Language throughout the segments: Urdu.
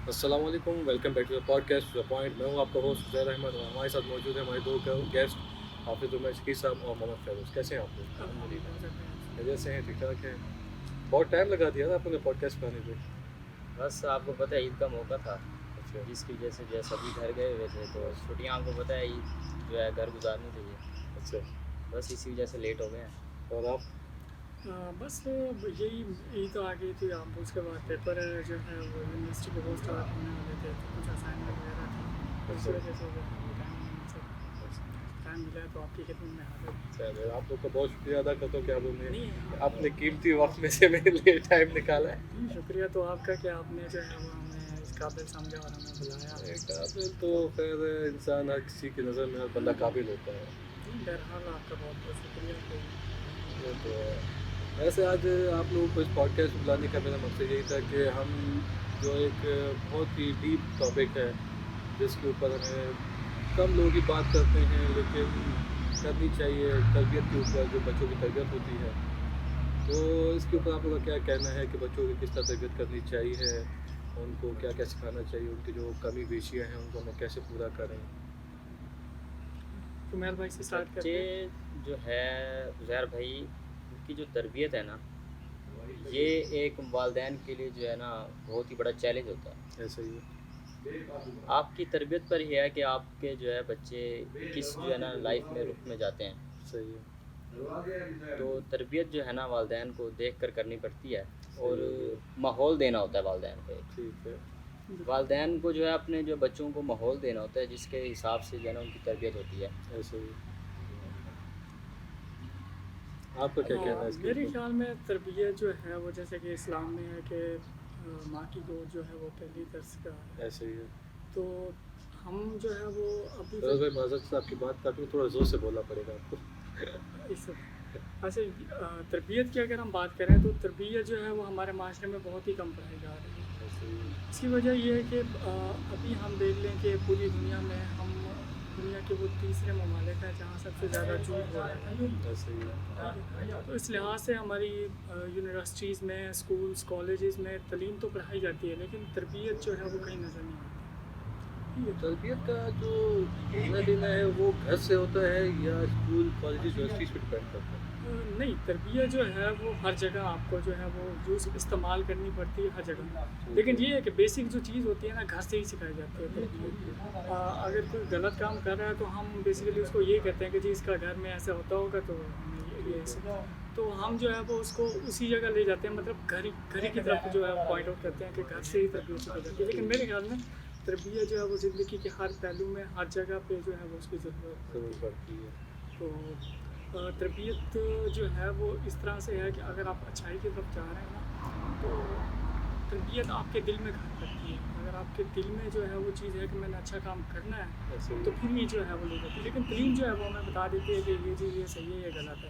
السلام علیکم، welcome back to the podcast the point. میں ہوں آپ کا ہوسٹ زیر احمد اور ہمارے ساتھ موجود ہیں ہمارے دو گیسٹ حافظ عمر شکیل صاحب اور محمد فیروز. کیسے ہیں آپ لوگ؟ خیریت سے ہیں؟ ٹھیک ٹھاک ہیں؟ بہت ٹائم لگا دیا نا آپ نے پوڈکاسٹ بنانے پہ. بس آپ کو پتہ ہے عید کا موقع تھا، اچھا جس کی وجہ سے جو ہے سبھی گھر گئے ہوئے تھے، تو چھٹیاں آپ کو پتہ ہے عید جو ہے گھر گزارنی چاہیے، اچھا. بس اسی وجہ سے لیٹ ہو گئے ہیں۔ اور آپ؟ بس یہی عید تو آ گئی تھی، اب اس کے بعد پیپر جو ہے وہ یونیورسٹی کے وہ اسٹارٹ ہونے والے تھے، تو کچھ اسائنمنٹ وغیرہ تھا، اس وجہ سے ٹائم ملا تو آپ کی خدمت میں حاضر ہوں۔ چلے، آپ لوگ کا بہت شکریہ ادا کرتا ہوں کہ آپ لوگ نے نہیں اپنے قیمتی وقت میں سے میرے لیے ٹائم نکالا ہے. نہیں، شکریہ تو آپ کا کہ آپ نے جو ہے وہ ہمیں اس قابل سمجھا اور ہمیں بلایا۔ قابل تو خیر انسان ہر کسی کی نظر میں ہر بندہ قابل ہوتا ہے. بہرحال آپ کا بہت بہت شکریہ کہ وہ تو ہے. ویسے آج آپ لوگوں کو اس پوڈکاسٹ میں بلانے کا میرا مقصد یہی تھا کہ ہم جو ایک بہت ہی ڈیپ ٹاپک ہے جس کے اوپر ہمیں کم لوگ ہی بات کرتے ہیں لیکن کرنی چاہیے، تربیت کے اوپر، جو بچوں کی تربیت ہوتی ہے. تو اس کے اوپر آپ لوگوں کا کیا کہنا ہے کہ بچوں کی کس طرح تربیت کرنی چاہیے، ان کو کیا کیا سکھانا چاہیے، ان کی جو کمی بیشیاں ہیں ان کو ہمیں کیسے پورا کریں. کمیل بھائی سے اسٹارٹ کرتے ہیں۔ بچے جو ہے زہر بھائی، ان کی جو تربیت ہے نا، یہ ایک والدین کے لیے جو ہے نا بہت ہی بڑا چیلنج ہوتا ہے۔ ایسا ہی ہے. آپ کی تربیت پر ہی ہے کہ آپ کے جو ہے بچے کس جو ہے نا لائف میں رخ میں جاتے ہیں۔ صحیح ہے. تو تربیت جو ہے نا والدین کو دیکھ کر کرنی پڑتی ہے، اور ماحول دینا ہوتا ہے والدین کو ایک۔ ٹھیک ہے. والدین کو جو ہے اپنے جو بچوں کو ماحول دینا ہوتا ہے جس کے حساب سے جو ہے نا ان کی تربیت ہوتی ہے۔ ایسا ہی. آپ کا کیا کہنا ہے اس کے میرے اوپر؟ خیال میں تربیت جو ہے وہ جیسے کہ اسلام میں ہے کہ ماں کی گود جو ہے وہ پہلی درس کا ہے، ایسا ہی ہے. تو ہم جو ہے وہ ابھی فیروز بھائی معذرت سے آپ کی بات کاٹوں، تھوڑا زور سے بولنا پڑے گا آپ کو. اس ایسے تربیت کی اگر ہم بات کریں تو تربیت جو ہے وہ ہمارے معاشرے میں بہت ہی کم پڑھائی جا رہی ہے۔ ایسا ہی ہے. اس کی وجہ یہ ہے کہ ابھی ہم دیکھ لیں کہ پوری دنیا میں ہم دنیا کے وہ تیسرے ممالک ہیں جہاں سب سے زیادہ جھوٹ ہو رہا ہے۔ ایسا ہی ہے. تو اس لحاظ سے ہماری یونیورسٹیز میں، اسکولز، کالجز میں تعلیم تو پڑھائی جاتی ہے لیکن تربیت جو ہے وہ کہیں نظر نہیں آتی۔ تربیت کا جو لینا دینا ہے وہ گھر سے ہوتا ہے یا اسکول کالجز یونیورسٹیز پہ ڈپینڈ کرتا ہے؟ نہیں، تربیت جو ہے وہ ہر جگہ آپ کو جو ہے وہ یوز استعمال کرنی پڑتی ہے ہر جگہ، لیکن یہ ہے کہ بیسک جو چیز ہوتی ہے نا گھر سے ہی سکھائی جاتی ہے تربیت۔ اگر کوئی غلط کام کر رہا ہے تو ہم بیسیکلی اس کو یہ کہتے ہیں کہ جی اس کا گھر میں ایسا ہوتا ہوگا تو تو ہم جو ہے وہ اس کو اسی جگہ لے جاتے ہیں، مطلب گھر ہی کی طرف جو ہے پوائنٹ آؤٹ کرتے ہیں کہ گھر سے ہی تربیت سکھائی جاتی ہے۔ لیکن میرے خیال میں تربیت جو ہے وہ زندگی کے ہر پہلو میں، ہر جگہ پہ جو ہے وہ اس کی ضرورت پڑتی ہے. تو تربیت جو ہے وہ اس طرح سے ہے کہ اگر آپ اچھائی کی طرف جا رہے ہیں نا تو تربیت آپ کے دل میں گھر کرتی ہے۔ اگر آپ کے دل میں جو ہے وہ چیز ہے کہ میں نے اچھا کام کرنا ہے تو پھر یہ جو ہے وہ لے جاتی ہے، لیکن تعلیم جو ہے وہ ہمیں بتا دیتی ہے کہ یہ چیز یہ صحیح ہے، یہ غلط ہے،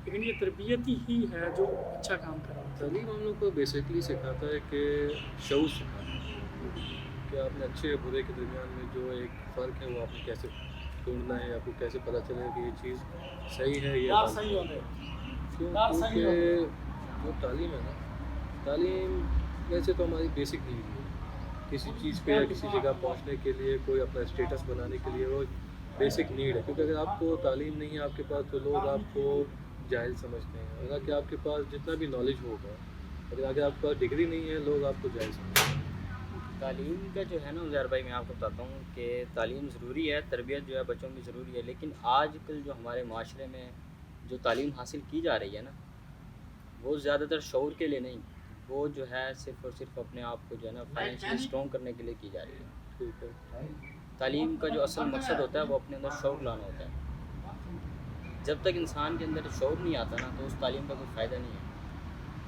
لیکن یہ تربیت ہی ہے جو اچھا کام کرواتی ہے۔ تعلیم ہم لوگ کو بیسکلی سکھاتا ہے کہ شعور سکھاتا ہے کہ آپ نے اچھے اور برے کے درمیان میں جو ایک فرق ہے وہ آپ نے کیسے ڈھونڈنا ہے، آپ کو کیسے پتہ چلے کہ یہ چیز صحیح ہے یا غلط ہے. کیونکہ جو تعلیم ہے نا، تعلیم ویسے تو ہماری بیسک نیڈ ہے کسی چیز پہ یا کسی جگہ پہنچنے کے لیے، کوئی اپنا اسٹیٹس بنانے کے لیے، وہ بیسک نیڈ ہے. کیونکہ اگر آپ کو تعلیم نہیں ہے آپ کے پاس تو لوگ آپ کو جاہل سمجھتے ہیں. اگر آپ کے پاس جتنا بھی نالج ہوگا، اگر آپ کے پاس ڈگری نہیں ہے لوگ آپ کو جاہل سمجھتے ہیں. تعلیم کا جو ہے نا زہر بھائی، میں آپ کو بتاتا ہوں کہ تعلیم ضروری ہے، تربیت جو ہے بچوں کی ضروری ہے، لیکن آج کل جو ہمارے معاشرے میں جو تعلیم حاصل کی جا رہی ہے نا، وہ زیادہ تر شعور کے لیے نہیں، وہ جو ہے صرف اور صرف اپنے آپ کو جو ہے نا فائنینشلی اسٹرانگ کرنے کے لیے کی جا رہی ہے۔ ٹھیک ہے. تعلیم کا جو اصل مقصد ہوتا ہے وہ اپنے اندر شعور لانا ہوتا ہے۔ جب تک انسان کے اندر شعور نہیں آتا نا تو اس تعلیم کا کوئی فائدہ نہیں ہے۔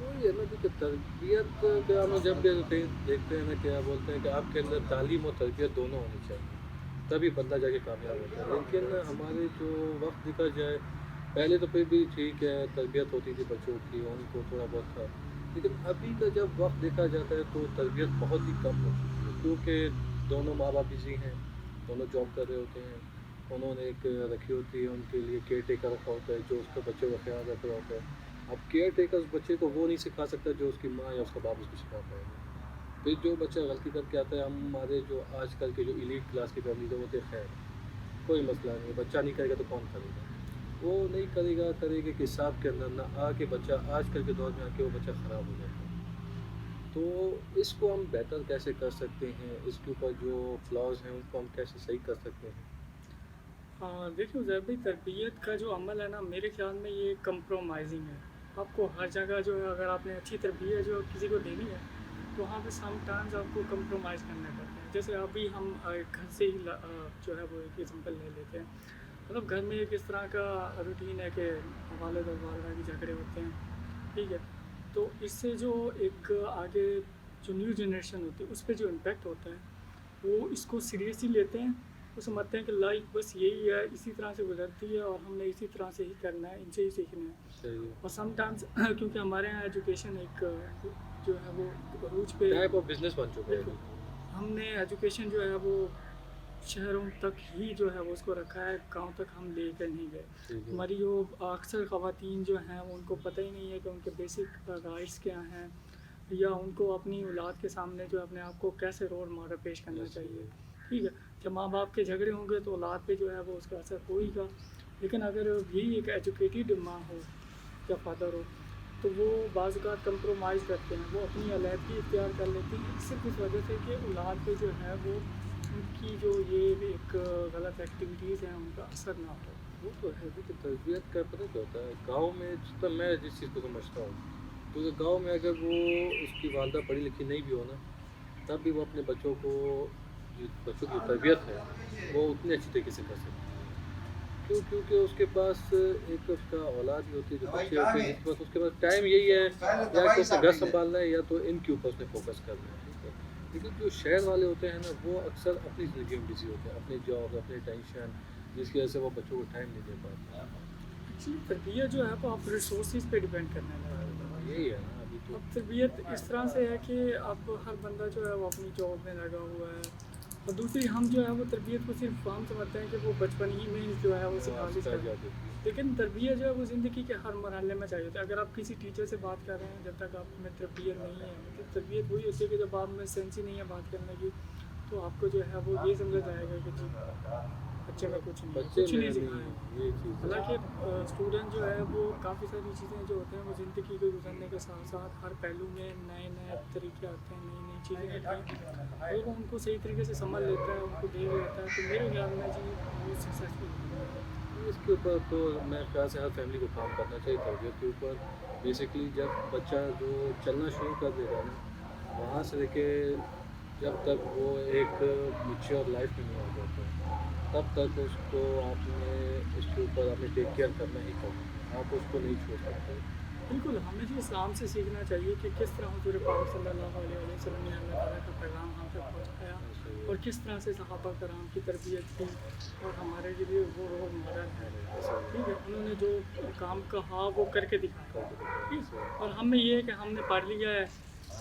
وہی ہے نا کہ تربیت کا ہم جب بھی کہیں دیکھتے ہیں نا کیا بولتے ہیں کہ آپ کے اندر تعلیم اور تربیت دونوں ہونی چاہیے تبھی بندہ جا کے کامیاب ہوتا ہے. لیکن ہمارے جو وقت دیکھا جائے پہلے تو پھر بھی ٹھیک ہے تربیت ہوتی تھی بچوں کی، ان کو تھوڑا بہت تھا، لیکن ابھی کا جب وقت دیکھا جاتا ہے تو تربیت بہت ہی کم ہو چکی ہے کیونکہ دونوں ماں باپ بزی ہیں، دونوں جاب کر رہے ہوتے ہیں، انہوں نے ایک رکھی ہوتی ہے ان کے لیے کیئر ٹیکر رکھا ہوتا ہے جو اس کا بچوں کا خیال رکھ رہا ہوتا ہے. اب کیئر ٹیکر اس بچے کو وہ نہیں سکھا سکتا جو اس کی ماں یا اس کا باپ اس کو سکھا پائے گا. پھر جو بچہ غلطی کر کے آتا ہے، ہمارے جو آج کل کے جو ایلیٹ کلاس کی فیملی ہے وہ تو خیر کوئی مسئلہ نہیں ہے، بچہ نہیں کرے گا تو کون کرے گا، وہ نہیں کرے گا کہ حساب کے اندر نہ آ کے بچہ آج کل کے دور میں آ کے وہ بچہ خراب ہو جاتا ہے۔ تو اس کو ہم بہتر کیسے کر سکتے ہیں، اس کے اوپر جو فلاز ہیں ان کو ہم کیسے صحیح کر سکتے ہیں؟ دیکھیے زید بھائی، تربیت کا جو عمل ہے نا، میرے خیال میں یہ کمپرومائزنگ ہے۔ آپ کو ہر جگہ جو ہے، اگر آپ نے اچھی تربیت جو کسی کو دینی ہے تو وہاں پہ سم ٹائمز آپ کو کمپرومائز کرنا پڑتا ہے۔ جیسے ابھی ہم گھر سے ہی جو ہے وہ ایک ایگزامپل لے لیتے ہیں، مطلب گھر میں ایک اس طرح کا روٹین ہے کہ والد اور والدہ کے جھگڑے ہوتے ہیں، ٹھیک ہے، تو اس سے جو ایک آگے جو نیو جنریشن ہوتی ہے اس پہ جو امپیکٹ ہوتا ہے وہ اس کو سیریسلی لیتے ہیں، وہ سمجھتے ہیں کہ لائف بس یہی ہے، اسی طرح سے گزرتی ہے اور ہم نے اسی طرح سے ہی کرنا ہے، ان سے ہی سیکھنا ہے۔ صحیح ہے، اور سم ٹائمز کیونکہ ہمارے یہاں ایجوکیشن ایک جو ہے وہ عروج پہ، ٹائپ آف بزنس بن چکا ہے۔ بالکل، ہم نے ایجوکیشن جو ہے وہ شہروں تک ہی جو ہے وہ اس کو رکھا ہے، گاؤں تک ہم لے کر نہیں گئے۔ ٹھیک ہے، ہماری جو اکثر خواتین جو ہیں ان کو پتہ ہی نہیں ہے کہ ان کے بیسک رائٹس کیا ہیں، یا ان کو اپنی اولاد کے سامنے جو اپنے آپ کو کیسے رول ماڈل پیش کرنا چاہیے، ٹھیک ہے۔ جب ماں باپ کے جھگڑے ہوں گے تو اولاد پہ جو ہے وہ اس کا اثر ہو ہی گا، لیکن اگر یہی ایک ایجوکیٹڈ ماں ہو یا فادر ہو تو وہ بعض اوقات کمپرومائز کرتے ہیں، وہ اپنی علیحدگی اختیار کر لیتی ہیں، صرف اس وجہ سے کہ اولاد پہ جو ہے وہ ان کی جو یہ ایک غلط ایکٹیویٹیز ہیں ان کا اثر نہ ہو۔ وہ تو ہے کہ تربیت کا پتہ کیا ہوتا ہے گاؤں میں، جتنا میں جس چیز کو سمجھتا ہوں، کیونکہ گاؤں میں اگر وہ اس کی والدہ پڑھی لکھی نہیں بھی ہو نا، تب بھی وہ اپنے بچوں کو جو بچوں کی تربیت ہے وہ اتنی اچھی طریقے سے کر سکتی ہے، کیونکہ اس کے پاس ایک اس کا اولاد ہی ہوتی ہے، جو بچے ہوتے ہیں، اس کے پاس ٹائم یہی ہے یا کہ اسے گھر سنبھالنا ہے یا تو ان کے اوپر اس نے فوکس کرنا ہے، ٹھیک ہے۔ لیکن جو شہر والے ہوتے ہیں نا، وہ اکثر اپنی زندگی میں بزی ہوتے ہیں، اپنے جاب، اپنے ٹینشن، جس کی وجہ سے وہ بچوں کو ٹائم نہیں دے پاتے۔ ایکچولی تربیت جو ہے وہ آپ ریسورسز پہ ڈپینڈ کرنے لگا۔ یہی ہے نا ابھی تو۔ اب تربیت اس طرح سے ہے کہ اب ہر بندہ جو ہے وہ اپنی جاب میں لگا ہوا ہے، اور دوسری ہم جو ہے وہ تربیت کو صرف ہم سمجھتے ہیں کہ وہ بچپن ہی میں جو ہے وہ سکھا دی جائے، لیکن تربیت جو ہے وہ زندگی کے ہر مرحلے میں چاہیے ہوتا ہے۔ اگر آپ کسی ٹیچر سے بات کر رہے ہیں، جب تک آپ میں تربیت نہیں ہے، مطلب تربیت وہی ہوتی ہے کہ جب آپ میں سینس ہی نہیں ہے بات کرنے کی تو آپ کو جو ہے وہ یہ سمجھا جائے گا کہ جی بچے میں کچھ نہیں سکھایا۔ یہ چیز حالانکہ اسٹوڈنٹ جو ہے وہ کافی ساری چیزیں جو ہوتے ہیں وہ زندگی کو گزرنے کے ساتھ ساتھ ہر پہلو میں نئے نئے طریقے آتے ہیں، نئی نئی چیزیں آتی ہیں، اور وہ ان کو صحیح طریقے سے سمجھ لیتا ہے، ان کو دیکھ لیتا ہے، تو میرے خیال میں جی وہ سکسیزفل۔ اس کے اوپر تو میں خیال سے ہر فیملی کو کام کرنا چاہیے تربیت کے اوپر۔ بیسکلی جب بچہ جو چلنا شروع کر دے گا نا، وہاں سے لے کے جب تک وہ ایک میچور لائف میں نہیں آ جاتا، تب تک اس کو آپ نے اس کے اوپر آپ نے ٹیک کیئر کرنا ہی کرنا ہے، آپ اس کو نہیں چھوڑ سکتے۔ بالکل، ہمیں جو اسلام سے سیکھنا چاہیے کہ کس طرح حضور پاک صلی اللہ علیہ وسلم نے اللہ تعالیٰ کا پیغام ہم تک پہنچایا، اور کس طرح سے صحابہ کرام کی تربیت کی، اور ہمارے لیے وہ رول ماڈل ہے، ٹھیک ہے، انہوں نے جو کام کہا وہ کر کے دکھایا، ٹھیک ہے، اور ہمیں یہ ہے کہ ہم نے پڑھ لیا ہے،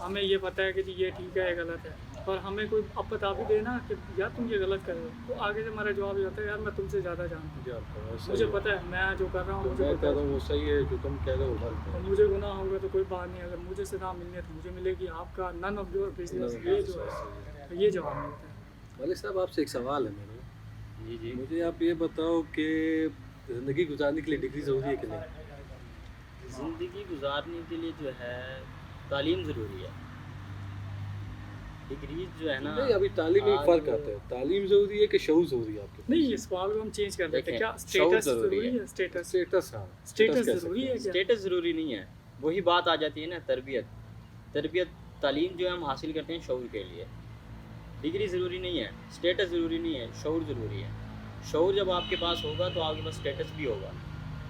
ہمیں یہ پتہ ہے کہ جی یہ ٹھیک ہے، یہ غلط ہے، اور ہمیں کوئی اب بتا بھی دینا کہ یار تم یہ غلط کر رہے ہو، تو آگے سے ہمارا جواب یہ ہوتا ہے یار میں تم سے زیادہ جانتا ہوں، مجھے پتہ ہے میں جو کر رہا ہوں مجھے میں پتہ کہہ رہا ہے، ہوں وہ صحیح ہے، جو تم کہہ رہے ہو غلط اور ہے۔ مجھے گناہ ہوگا تو کوئی بات نہیں، اگر مجھے سزا ملنی ہے تو مجھے ملے گی، آپ کا نن آف یور بزنس، یہ جو ہے یہ جواب ملتا ہے۔ ملک صاحب آپ سے ایک سوال ہے میرا، جی جی، مجھے آپ یہ بتاؤ کہ زندگی گزارنے کے لیے ڈگری ضروری ہے کہ نہیں؟ زندگی گزارنے کے لیے جو ہے تعلیم ضروری ہے، ڈگریز جو ہے نا، نہیں، ابھی تعلیم میں فرق آتا ہے، تعلیم ضروری ہے کہ شعور ضروری ہے آپ کے پاس؟ نہیں، اس سوال کو ہم چینج کر دیتے ہیں، کیا دیکھیں، شعور اسٹیٹس ضروری ضروری ہے۔ ہے؟ اسٹیٹس اسٹیٹس، ہاں اسٹیٹس کہہ ضروری ہے کیا؟ اسٹیٹس ضروری نہیں ہے، وہی بات آ جاتی ہے نا، تربیت تعلیم جو ہے ہم حاصل کرتے ہیں شعور کے لیے، ڈگری ضروری نہیں ہے، اسٹیٹس ضروری نہیں ہے، شعور ضروری ہے۔ شعور جب آپ کے پاس ہوگا تو آپ کے پاس اسٹیٹس بھی ہوگا،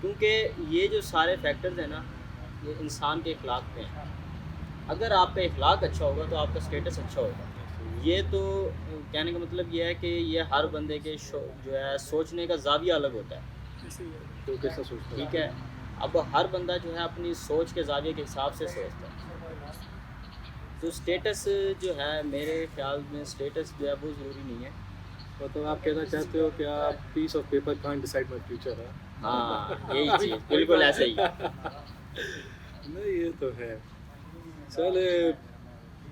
کیونکہ یہ جو سارے فیکٹرز ہیں نا، یہ انسان کے اخلاق پہ ہیں۔ اگر آپ کا اخلاق اچھا ہوگا تو آپ کا اسٹیٹس اچھا ہوگا۔ یہ تو کہنے کا مطلب یہ ہے کہ یہ ہر بندے کے جو ہے سوچنے کا زاویہ الگ ہوتا ہے، ایسے ہی ہے۔ تو کیسا سوچتا ہے؟ ٹھیک ہے، اب ہر بندہ جو ہے اپنی سوچ کے زاویے کے حساب سے سوچتا ہے، تو اسٹیٹس جو ہے میرے خیال میں اسٹیٹس جو ہے وہ ضروری نہیں ہے۔ مطلب آپ کہنا چاہتے ہو کہ آپ piece of paper can't decide my future ہے؟ ہاں یہی چیز بالکل ایسے ہی۔ نہیں، یہ تو ہے۔ چلے